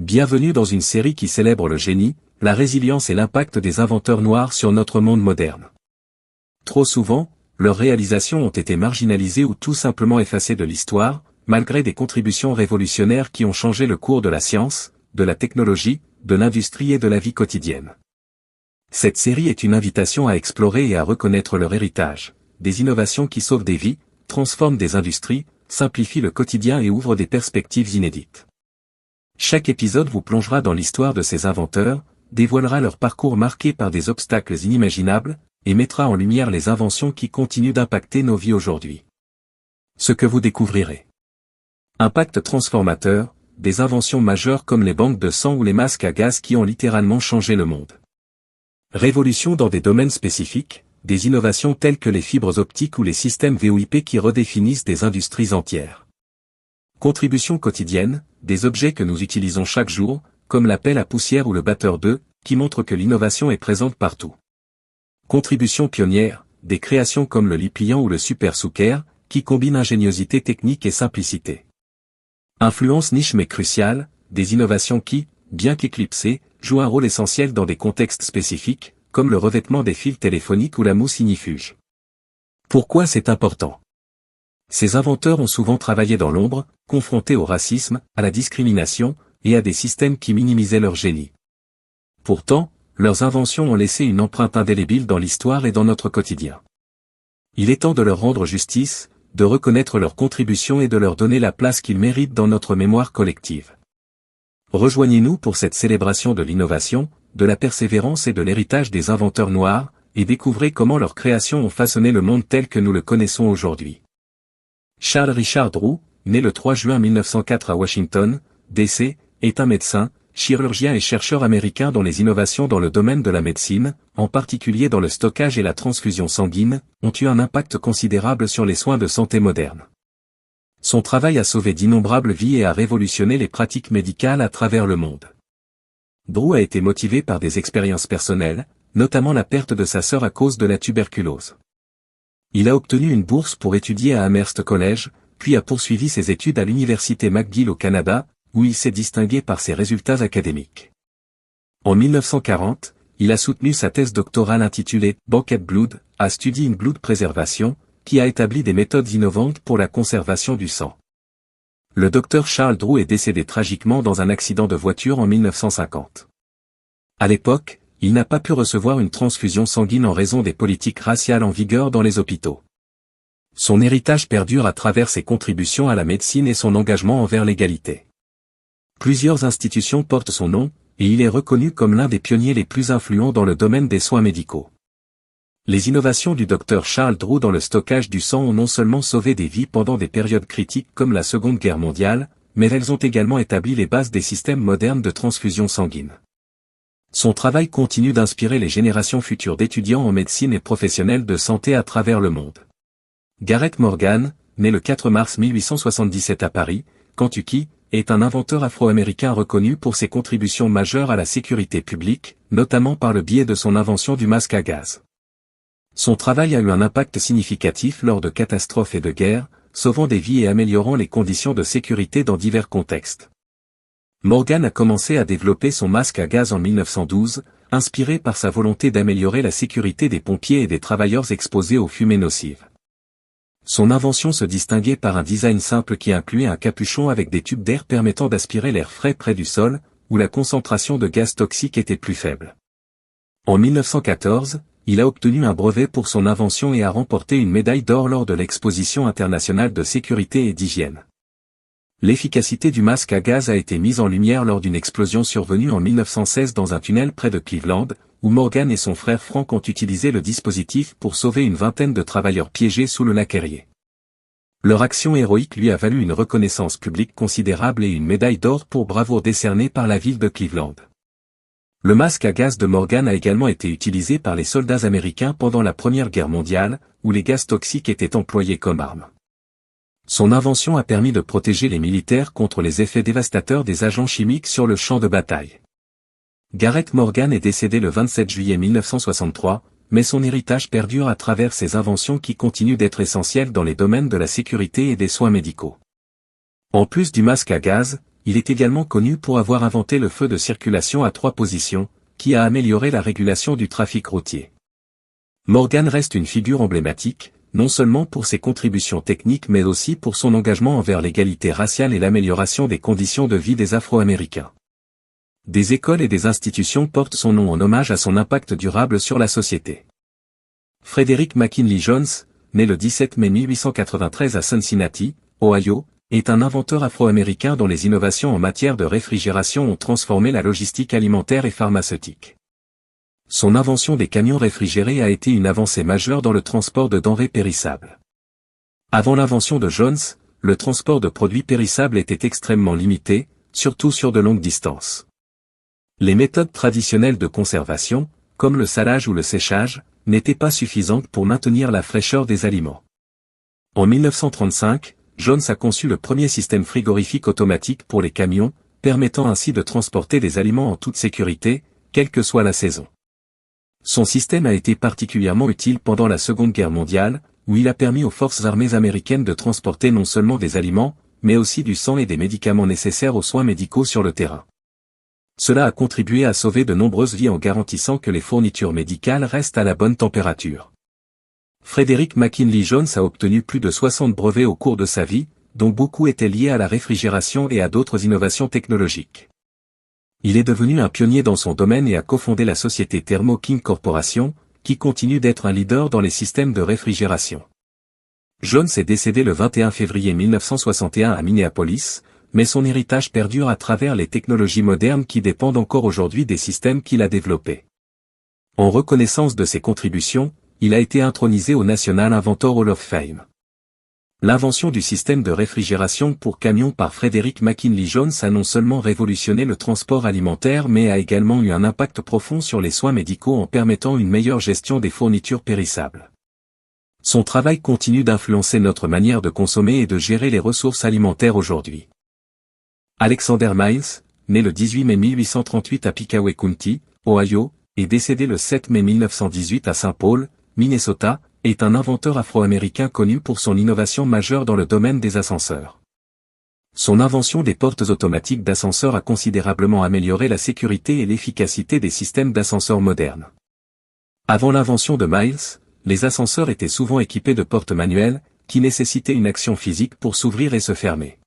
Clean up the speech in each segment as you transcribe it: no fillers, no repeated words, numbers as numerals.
Bienvenue dans une série qui célèbre le génie, la résilience et l'impact des inventeurs noirs sur notre monde moderne. Trop souvent, leurs réalisations ont été marginalisées ou tout simplement effacées de l'histoire, malgré des contributions révolutionnaires qui ont changé le cours de la science, de la technologie, de l'industrie et de la vie quotidienne. Cette série est une invitation à explorer et à reconnaître leur héritage, des innovations qui sauvent des vies, transforment des industries, simplifient le quotidien et ouvrent des perspectives inédites. Chaque épisode vous plongera dans l'histoire de ces inventeurs, dévoilera leur parcours marqué par des obstacles inimaginables, et mettra en lumière les inventions qui continuent d'impacter nos vies aujourd'hui. Ce que vous découvrirez. Impact transformateur, des inventions majeures comme les banques de sang ou les masques à gaz qui ont littéralement changé le monde. Révolution dans des domaines spécifiques, des innovations telles que les fibres optiques ou les systèmes VoIP qui redéfinissent des industries entières. Contribution quotidienne, des objets que nous utilisons chaque jour, comme la pelle à poussière ou le batteur d'œufs, qui montrent que l'innovation est présente partout. Contribution pionnière, des créations comme le lit pliant ou le super souker, qui combinent ingéniosité technique et simplicité. Influence niche mais cruciale, des innovations qui, bien qu'éclipsées, jouent un rôle essentiel dans des contextes spécifiques, comme le revêtement des fils téléphoniques ou la mousse ignifuge. Pourquoi c'est important ? Ces inventeurs ont souvent travaillé dans l'ombre, confrontés au racisme, à la discrimination, et à des systèmes qui minimisaient leur génie. Pourtant, leurs inventions ont laissé une empreinte indélébile dans l'histoire et dans notre quotidien. Il est temps de leur rendre justice, de reconnaître leurs contributions et de leur donner la place qu'ils méritent dans notre mémoire collective. Rejoignez-nous pour cette célébration de l'innovation, de la persévérance et de l'héritage des inventeurs noirs, et découvrez comment leurs créations ont façonné le monde tel que nous le connaissons aujourd'hui. Charles Richard Drew, né le 3 juin 1904 à Washington, D.C., est un médecin, chirurgien et chercheur américain dont les innovations dans le domaine de la médecine, en particulier dans le stockage et la transfusion sanguine, ont eu un impact considérable sur les soins de santé modernes. Son travail a sauvé d'innombrables vies et a révolutionné les pratiques médicales à travers le monde. Drew a été motivé par des expériences personnelles, notamment la perte de sa sœur à cause de la tuberculose. Il a obtenu une bourse pour étudier à Amherst College, puis a poursuivi ses études à l'université McGill au Canada, où il s'est distingué par ses résultats académiques. En 1940, il a soutenu sa thèse doctorale intitulée « Bucket Blood, a Study in Blood Preservation », qui a établi des méthodes innovantes pour la conservation du sang. Le docteur Charles Drew est décédé tragiquement dans un accident de voiture en 1950. À l'époque, il n'a pas pu recevoir une transfusion sanguine en raison des politiques raciales en vigueur dans les hôpitaux. Son héritage perdure à travers ses contributions à la médecine et son engagement envers l'égalité. Plusieurs institutions portent son nom, et il est reconnu comme l'un des pionniers les plus influents dans le domaine des soins médicaux. Les innovations du Dr Charles Drew dans le stockage du sang ont non seulement sauvé des vies pendant des périodes critiques comme la Seconde Guerre mondiale, mais elles ont également établi les bases des systèmes modernes de transfusion sanguine. Son travail continue d'inspirer les générations futures d'étudiants en médecine et professionnels de santé à travers le monde. Garrett Morgan, né le 4 mars 1877 à Paris, Kentucky, est un inventeur afro-américain reconnu pour ses contributions majeures à la sécurité publique, notamment par le biais de son invention du masque à gaz. Son travail a eu un impact significatif lors de catastrophes et de guerres, sauvant des vies et améliorant les conditions de sécurité dans divers contextes. Morgan a commencé à développer son masque à gaz en 1912, inspiré par sa volonté d'améliorer la sécurité des pompiers et des travailleurs exposés aux fumées nocives. Son invention se distinguait par un design simple qui incluait un capuchon avec des tubes d'air permettant d'aspirer l'air frais près du sol, où la concentration de gaz toxique était plus faible. En 1914, il a obtenu un brevet pour son invention et a remporté une médaille d'or lors de l'Exposition internationale de sécurité et d'hygiène. L'efficacité du masque à gaz a été mise en lumière lors d'une explosion survenue en 1916 dans un tunnel près de Cleveland, où Morgan et son frère Frank ont utilisé le dispositif pour sauver une vingtaine de travailleurs piégés sous le lac Erie. Leur action héroïque lui a valu une reconnaissance publique considérable et une médaille d'or pour bravoure décernée par la ville de Cleveland. Le masque à gaz de Morgan a également été utilisé par les soldats américains pendant la Première Guerre mondiale, où les gaz toxiques étaient employés comme armes. Son invention a permis de protéger les militaires contre les effets dévastateurs des agents chimiques sur le champ de bataille. Garrett Morgan est décédé le 27 juillet 1963, mais son héritage perdure à travers ses inventions qui continuent d'être essentielles dans les domaines de la sécurité et des soins médicaux. En plus du masque à gaz, il est également connu pour avoir inventé le feu de circulation à 3 positions, qui a amélioré la régulation du trafic routier. Morgan reste une figure emblématique, non seulement pour ses contributions techniques mais aussi pour son engagement envers l'égalité raciale et l'amélioration des conditions de vie des Afro-Américains. Des écoles et des institutions portent son nom en hommage à son impact durable sur la société. Frederick McKinley Jones, né le 17 mai 1893 à Cincinnati, Ohio, est un inventeur afro-américain dont les innovations en matière de réfrigération ont transformé la logistique alimentaire et pharmaceutique. Son invention des camions réfrigérés a été une avancée majeure dans le transport de denrées périssables. Avant l'invention de Jones, le transport de produits périssables était extrêmement limité, surtout sur de longues distances. Les méthodes traditionnelles de conservation, comme le salage ou le séchage, n'étaient pas suffisantes pour maintenir la fraîcheur des aliments. En 1935, Jones a conçu le premier système frigorifique automatique pour les camions, permettant ainsi de transporter des aliments en toute sécurité, quelle que soit la saison. Son système a été particulièrement utile pendant la Seconde Guerre mondiale, où il a permis aux forces armées américaines de transporter non seulement des aliments, mais aussi du sang et des médicaments nécessaires aux soins médicaux sur le terrain. Cela a contribué à sauver de nombreuses vies en garantissant que les fournitures médicales restent à la bonne température. Frederick McKinley Jones a obtenu plus de 60 brevets au cours de sa vie, dont beaucoup étaient liés à la réfrigération et à d'autres innovations technologiques. Il est devenu un pionnier dans son domaine et a cofondé la société Thermo King Corporation, qui continue d'être un leader dans les systèmes de réfrigération. Jones est décédé le 21 février 1961 à Minneapolis, mais son héritage perdure à travers les technologies modernes qui dépendent encore aujourd'hui des systèmes qu'il a développés. En reconnaissance de ses contributions, il a été intronisé au National Inventor Hall of Fame. L'invention du système de réfrigération pour camions par Frederick McKinley Jones a non seulement révolutionné le transport alimentaire mais a également eu un impact profond sur les soins médicaux en permettant une meilleure gestion des fournitures périssables. Son travail continue d'influencer notre manière de consommer et de gérer les ressources alimentaires aujourd'hui. Alexander Miles, né le 18 mai 1838 à Pickaway County, Ohio, et décédé le 7 mai 1918 à Saint Paul, Minnesota, est un inventeur afro-américain connu pour son innovation majeure dans le domaine des ascenseurs. Son invention des portes automatiques d'ascenseurs a considérablement amélioré la sécurité et l'efficacité des systèmes d'ascenseurs modernes. Avant l'invention de Miles, les ascenseurs étaient souvent équipés de portes manuelles, qui nécessitaient une action physique pour s'ouvrir et se fermer.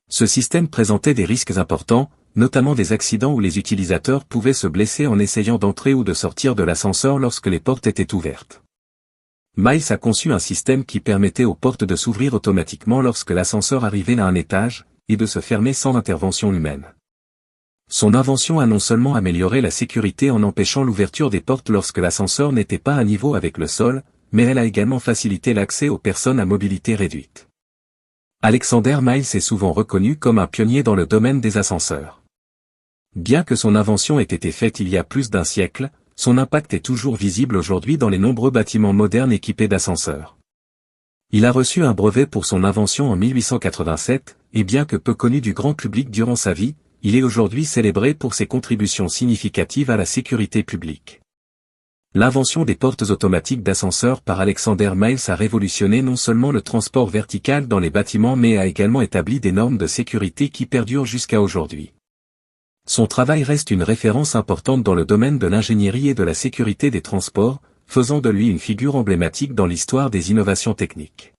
Ce système présentait des risques importants, notamment des accidents où les utilisateurs pouvaient se blesser en essayant d'entrer ou de sortir de l'ascenseur lorsque les portes étaient ouvertes. Miles a conçu un système qui permettait aux portes de s'ouvrir automatiquement lorsque l'ascenseur arrivait à un étage, et de se fermer sans intervention humaine. Son invention a non seulement amélioré la sécurité en empêchant l'ouverture des portes lorsque l'ascenseur n'était pas à niveau avec le sol, mais elle a également facilité l'accès aux personnes à mobilité réduite. Alexander Miles est souvent reconnu comme un pionnier dans le domaine des ascenseurs. Bien que son invention ait été faite il y a plus d'un siècle, son impact est toujours visible aujourd'hui dans les nombreux bâtiments modernes équipés d'ascenseurs. Il a reçu un brevet pour son invention en 1887, et bien que peu connu du grand public durant sa vie, il est aujourd'hui célébré pour ses contributions significatives à la sécurité publique. L'invention des portes automatiques d'ascenseurs par Alexander Miles a révolutionné non seulement le transport vertical dans les bâtiments mais a également établi des normes de sécurité qui perdurent jusqu'à aujourd'hui. Son travail reste une référence importante dans le domaine de l'ingénierie et de la sécurité des transports, faisant de lui une figure emblématique dans l'histoire des innovations techniques.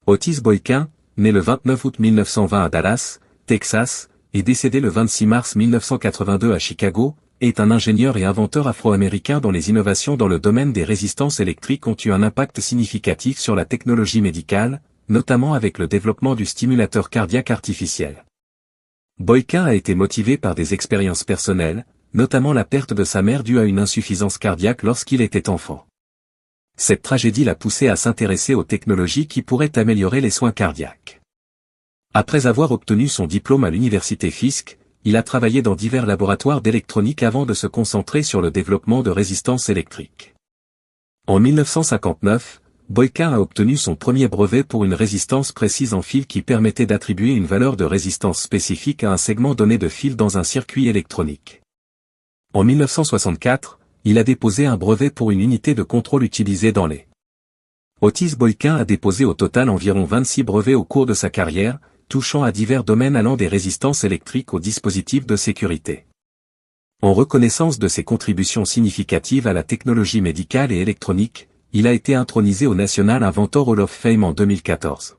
Otis Boykin, né le 29 août 1920 à Dallas, Texas, et décédé le 26 mars 1982 à Chicago, est un ingénieur et inventeur afro-américain dont les innovations dans le domaine des résistances électriques ont eu un impact significatif sur la technologie médicale, notamment avec le développement du stimulateur cardiaque artificiel. Boykin a été motivé par des expériences personnelles, notamment la perte de sa mère due à une insuffisance cardiaque lorsqu'il était enfant. Cette tragédie l'a poussé à s'intéresser aux technologies qui pourraient améliorer les soins cardiaques. Après avoir obtenu son diplôme à l'université Fisk, il a travaillé dans divers laboratoires d'électronique avant de se concentrer sur le développement de résistances électriques. En 1959, Boykin a obtenu son premier brevet pour une résistance précise en fil qui permettait d'attribuer une valeur de résistance spécifique à un segment donné de fil dans un circuit électronique. En 1964, il a déposé un brevet pour une unité de contrôle utilisée dans les. Otis Boykin a déposé au total environ 26 brevets au cours de sa carrière, touchant à divers domaines allant des résistances électriques aux dispositifs de sécurité. En reconnaissance de ses contributions significatives à la technologie médicale et électronique, il a été intronisé au National Inventor Hall of Fame en 2014.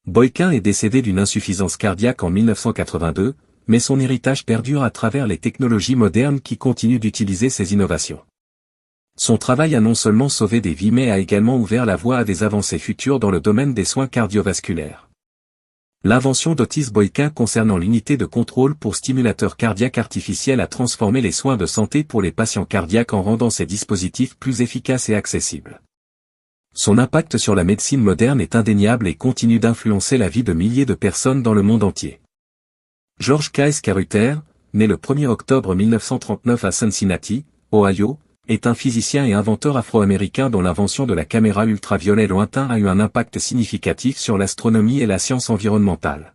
Boykin est décédé d'une insuffisance cardiaque en 1982, mais son héritage perdure à travers les technologies modernes qui continuent d'utiliser ces innovations. Son travail a non seulement sauvé des vies mais a également ouvert la voie à des avancées futures dans le domaine des soins cardiovasculaires. L'invention d'Otis Boykin concernant l'unité de contrôle pour stimulateur cardiaque artificiel a transformé les soins de santé pour les patients cardiaques en rendant ces dispositifs plus efficaces et accessibles. Son impact sur la médecine moderne est indéniable et continue d'influencer la vie de milliers de personnes dans le monde entier. George K.S. Caruter, né le 1er octobre 1939 à Cincinnati, Ohio, est un physicien et inventeur afro-américain dont l'invention de la caméra ultraviolet lointain a eu un impact significatif sur l'astronomie et la science environnementale.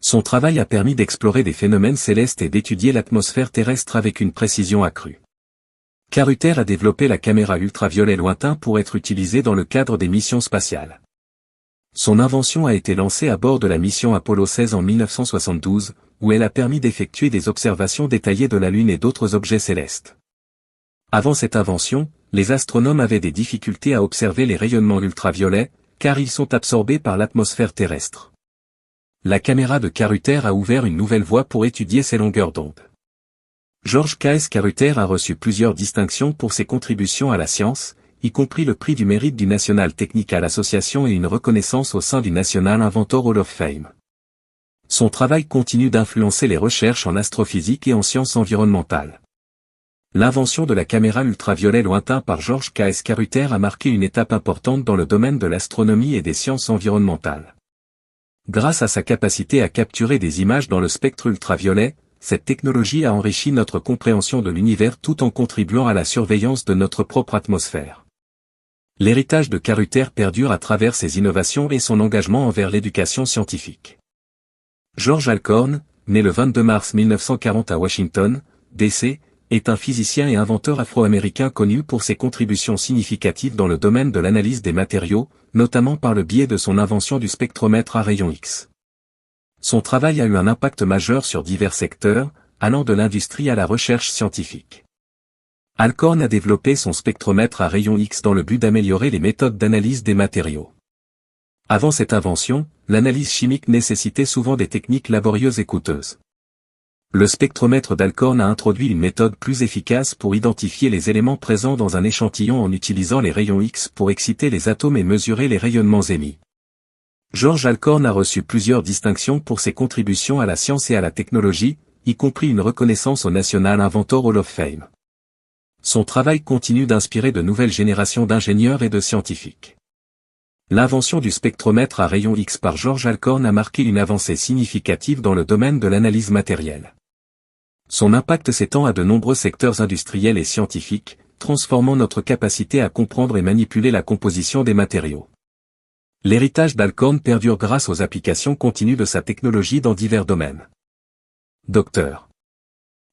Son travail a permis d'explorer des phénomènes célestes et d'étudier l'atmosphère terrestre avec une précision accrue. Caruter a développé la caméra ultraviolet lointain pour être utilisée dans le cadre des missions spatiales. Son invention a été lancée à bord de la mission Apollo 16 en 1972, où elle a permis d'effectuer des observations détaillées de la Lune et d'autres objets célestes. Avant cette invention, les astronomes avaient des difficultés à observer les rayonnements ultraviolets, car ils sont absorbés par l'atmosphère terrestre. La caméra de Caruter a ouvert une nouvelle voie pour étudier ces longueurs d'onde. George K.S. Caruter a reçu plusieurs distinctions pour ses contributions à la science, y compris le prix du mérite du National Technical Association et une reconnaissance au sein du National Inventor Hall of Fame. Son travail continue d'influencer les recherches en astrophysique et en sciences environnementales. L'invention de la caméra ultraviolet lointain par George K.S. Caruter a marqué une étape importante dans le domaine de l'astronomie et des sciences environnementales. Grâce à sa capacité à capturer des images dans le spectre ultraviolet, cette technologie a enrichi notre compréhension de l'univers tout en contribuant à la surveillance de notre propre atmosphère. L'héritage de Caruter perdure à travers ses innovations et son engagement envers l'éducation scientifique. George Alcorn, né le 22 mars 1940 à Washington, D.C., est un physicien et inventeur afro-américain connu pour ses contributions significatives dans le domaine de l'analyse des matériaux, notamment par le biais de son invention du spectromètre à rayons X. Son travail a eu un impact majeur sur divers secteurs, allant de l'industrie à la recherche scientifique. Alcorn a développé son spectromètre à rayons X dans le but d'améliorer les méthodes d'analyse des matériaux. Avant cette invention, l'analyse chimique nécessitait souvent des techniques laborieuses et coûteuses. Le spectromètre d'Alcorn a introduit une méthode plus efficace pour identifier les éléments présents dans un échantillon en utilisant les rayons X pour exciter les atomes et mesurer les rayonnements émis. George Alcorn a reçu plusieurs distinctions pour ses contributions à la science et à la technologie, y compris une reconnaissance au National Inventor Hall of Fame. Son travail continue d'inspirer de nouvelles générations d'ingénieurs et de scientifiques. L'invention du spectromètre à rayons X par George Alcorn a marqué une avancée significative dans le domaine de l'analyse matérielle. Son impact s'étend à de nombreux secteurs industriels et scientifiques, transformant notre capacité à comprendre et manipuler la composition des matériaux. L'héritage d'Alcorn perdure grâce aux applications continues de sa technologie dans divers domaines. Dr.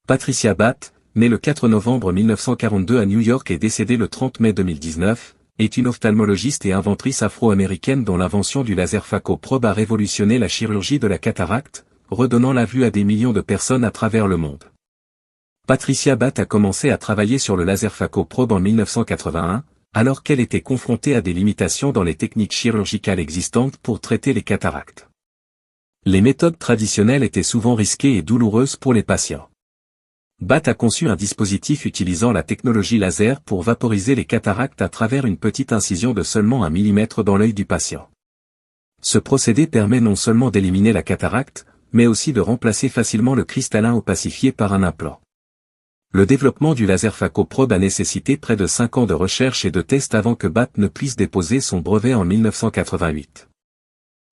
Patricia Batt, née le 4 novembre 1942 à New York et décédée le 30 mai 2019, est une ophtalmologiste et inventrice afro-américaine dont l'invention du laser phacoprobe a révolutionné la chirurgie de la cataracte, redonnant la vue à des millions de personnes à travers le monde. Patricia Batt a commencé à travailler sur le laser phacoprobe en 1981, alors qu'elle était confrontée à des limitations dans les techniques chirurgicales existantes pour traiter les cataractes. Les méthodes traditionnelles étaient souvent risquées et douloureuses pour les patients. Batt a conçu un dispositif utilisant la technologie laser pour vaporiser les cataractes à travers une petite incision de seulement 1 mm dans l'œil du patient. Ce procédé permet non seulement d'éliminer la cataracte, mais aussi de remplacer facilement le cristallin opacifié par un implant. Le développement du laser phacoprobe a nécessité près de 5 ans de recherche et de tests avant que Batt ne puisse déposer son brevet en 1988.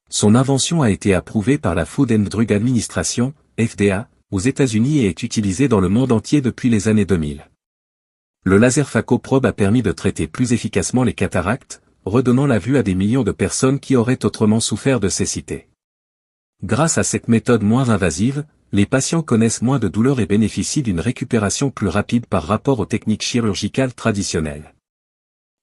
Son invention a été approuvée par la Food and Drug Administration, FDA, aux États-Unis et est utilisée dans le monde entier depuis les années 2000. Le laser phacoprobe a permis de traiter plus efficacement les cataractes, redonnant la vue à des millions de personnes qui auraient autrement souffert de cécité. Grâce à cette méthode moins invasive, les patients connaissent moins de douleurs et bénéficient d'une récupération plus rapide par rapport aux techniques chirurgicales traditionnelles.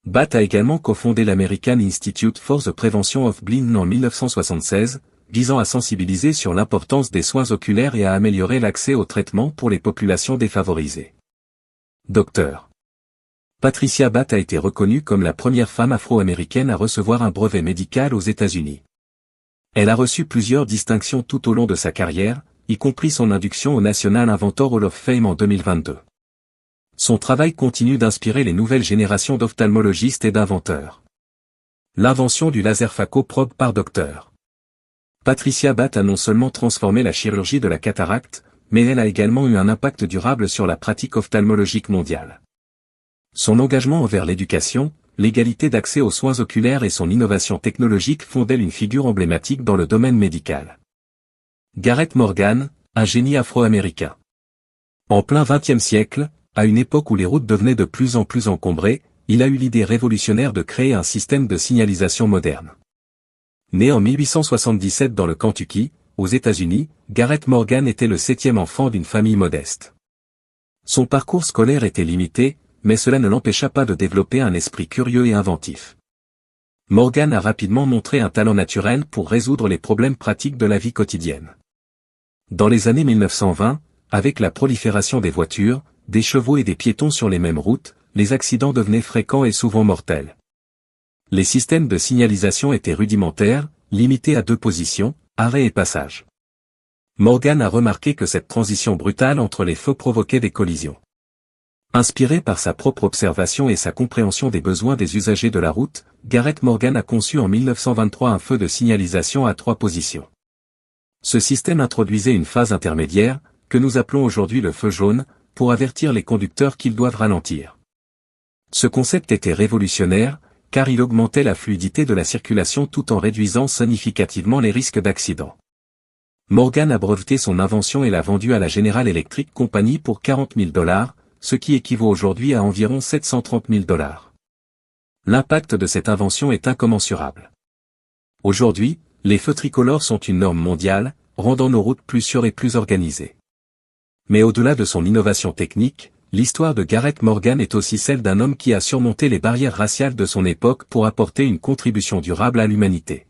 Batt a également cofondé l'American Institute for the Prevention of Blindness en 1976, visant à sensibiliser sur l'importance des soins oculaires et à améliorer l'accès aux traitements pour les populations défavorisées. Dr. Patricia Bath a été reconnue comme la première femme afro-américaine à recevoir un brevet médical aux États-Unis. Elle a reçu plusieurs distinctions tout au long de sa carrière, y compris son induction au National Inventor Hall of Fame en 2022. Son travail continue d'inspirer les nouvelles générations d'ophtalmologistes et d'inventeurs. L'invention du laser phaco-probe par Dr. Patricia Bath a non seulement transformé la chirurgie de la cataracte, mais elle a également eu un impact durable sur la pratique ophtalmologique mondiale. Son engagement envers l'éducation, l'égalité d'accès aux soins oculaires et son innovation technologique font d'elle une figure emblématique dans le domaine médical. Garrett Morgan, un génie afro-américain. En plein XXe siècle, à une époque où les routes devenaient de plus en plus encombrées, il a eu l'idée révolutionnaire de créer un système de signalisation moderne. Né en 1877 dans le Kentucky, aux États-Unis, Garrett Morgan était le 7e enfant d'une famille modeste. Son parcours scolaire était limité, mais cela ne l'empêcha pas de développer un esprit curieux et inventif. Morgan a rapidement montré un talent naturel pour résoudre les problèmes pratiques de la vie quotidienne. Dans les années 1920, avec la prolifération des voitures, des chevaux et des piétons sur les mêmes routes, les accidents devenaient fréquents et souvent mortels. Les systèmes de signalisation étaient rudimentaires, limités à 2 positions, arrêt et passage. Morgan a remarqué que cette transition brutale entre les feux provoquait des collisions. Inspiré par sa propre observation et sa compréhension des besoins des usagers de la route, Garrett Morgan a conçu en 1923 un feu de signalisation à 3 positions. Ce système introduisait une phase intermédiaire, que nous appelons aujourd'hui le feu jaune, pour avertir les conducteurs qu'ils doivent ralentir. Ce concept était révolutionnaire, car il augmentait la fluidité de la circulation tout en réduisant significativement les risques d'accident. Morgan a breveté son invention et l'a vendue à la General Electric Company pour $40 000, ce qui équivaut aujourd'hui à environ $730 000. L'impact de cette invention est incommensurable. Aujourd'hui, les feux tricolores sont une norme mondiale, rendant nos routes plus sûres et plus organisées. Mais au-delà de son innovation technique, l'histoire de Garrett Morgan est aussi celle d'un homme qui a surmonté les barrières raciales de son époque pour apporter une contribution durable à l'humanité.